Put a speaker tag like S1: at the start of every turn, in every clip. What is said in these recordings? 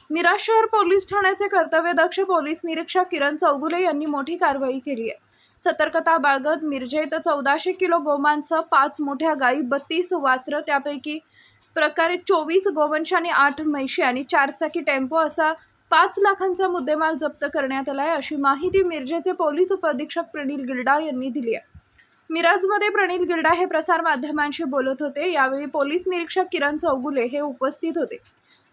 S1: मिरज शहर पोलीस ठाण्याचे कर्तव्यदक्ष पोलीस निरीक्षक किरण चौगुले यांनी मोठी कारवाई केली आहे। सतर्कता बाळगत मिरजेत 1400 किलो गोमांस, 5 मोठ्या गायी, 32 वासरं, त्यापैकी प्रकारे 24 गोवंश आणि 8 म्हैशी आणि 4 चाकी टेम्पो असा 5 लाखांचा मुद्देमाल जप्त करण्यात आला आहे, अशी माहिती मिरजेचे पोलीस उपअधीक्षक प्रणील गिल्डा यांनी दिली आहे। मिरजमध्ये प्रणील गिल्डा हे प्रसार माध्यमांशी बोलत होते। यावेळी पोलीस निरीक्षक किरण चौगुले हे उपस्थित होते।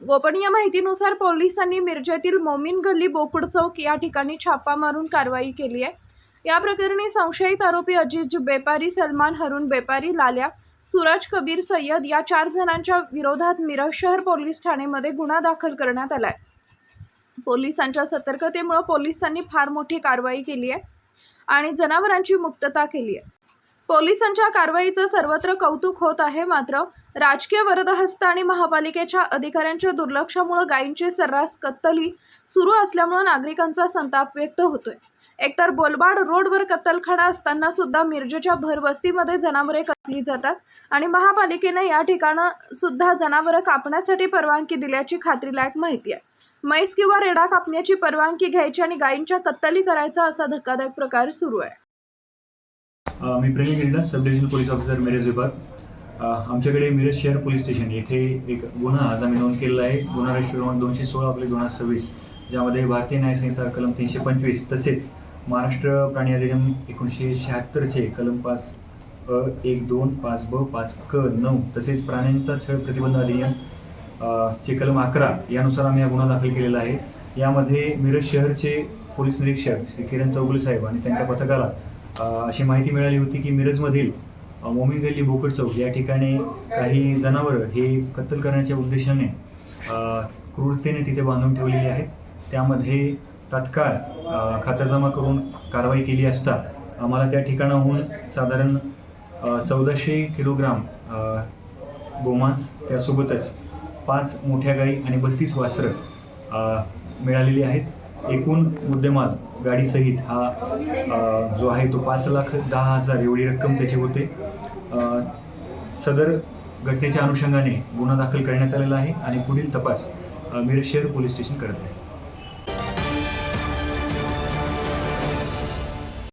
S1: गोपनीय माहितीनुसार पोलिसांनी मिरजेतील मोमीन गल्ली बोकुड चौक या ठिकाणी छापा मारून कारवाई केली आहे। या प्रकरणी संशयित आरोपी अजीज बेपारी, सलमान हरून बेपारी, लाल्या, सूरज कबीर सय्यद या 4 जणांच्या विरोधात मिरज शहर पोलीस ठाण्यामध्ये गुन्हा दाखल करण्यात आला आहे। पोलिसांच्या सतर्कतेमुळे पोलिसांनी फार मोठी कारवाई केली आहे आणि जनावरांची मुक्तता केली आहे। पोलिसांच्या कारवाईचं सर्वत्र कौतुक होत आहे, मात्र राजकीय वरदहस्त आणि महापालिकेच्या अधिकाऱ्यांच्या दुर्लक्षामुळे गायींची सर्रास कत्तली सुरू असल्यामुळे नागरिकांचा संताप व्यक्त होतोय। एकतर बोलबाड रोडवर कत्तलखाना असताना सुद्धा मिरजेच्या भरवस्तीमध्ये जनावरे कापली जातात आणि महापालिकेने या ठिकाणी सुद्धा जनावरे कापण्यासाठी परवानगी दिल्याची खात्रीलायक माहिती आहे। म्हैस किंवा रेडा कापण्याची परवानगी घ्यायची आणि गायींच्या कत्तली करायचा असा धक्कादायक प्रकार सुरू आहे।
S2: मी Pranil Gilda, sub divisional police officer Miraj विभाग। आमच्याकडे मिरज शहर पोलीस स्टेशन येथे एक गुन्हा आज आम्ही नोंद केलेला आहे। गुन्हा रजिस्टर क्रमांक 216/2026, ज्यामध्ये भारतीय न्याय संहिता कलम 325 तसेच महाराष्ट्र प्राणी अधिनियम 1976चे कलम 5(1), 2, 5(ब), 5(क), 9 तसेच प्राण्यांचा छळ प्रतिबंध अधिनियम चे कलम 11 यानुसार आम्ही हा गुन्हा दाखल केलेला आहे। यामध्ये मिरज शहरचे पोलीस निरीक्षक श्री किरण चौगुले साहेब आणि त्यांच्या पथकाला अशी माहिती मिळाली होती की मिरजमधील मोमीन गल्ली बोकुड चौक या ठिकाणी काही जनावरं हे कत्तल करण्याच्या उद्देशाने क्रूरतेने तिथे बांधून ठेवलेली आहेत। त्यामध्ये तात्काळ खातरजमा करून कारवाई केली असता आम्हाला त्या ठिकाणाहून साधारण 1400 किलोग्राम गोमांस, त्यासोबतच 5 मोठ्या गायी आणि 32 वासरं मिळालेली आहेत। एकूण मुद्देमाल गाडीसहित हा जो आहे तो 5,10,000 एवढी रक्कम त्याची होते। सदर घटनेच्या अनुषंगाने गुन्हा दाखल करण्यात आलेला आहे आणि पुढील तपास मिरज शहर पोलीस स्टेशन करत आहे।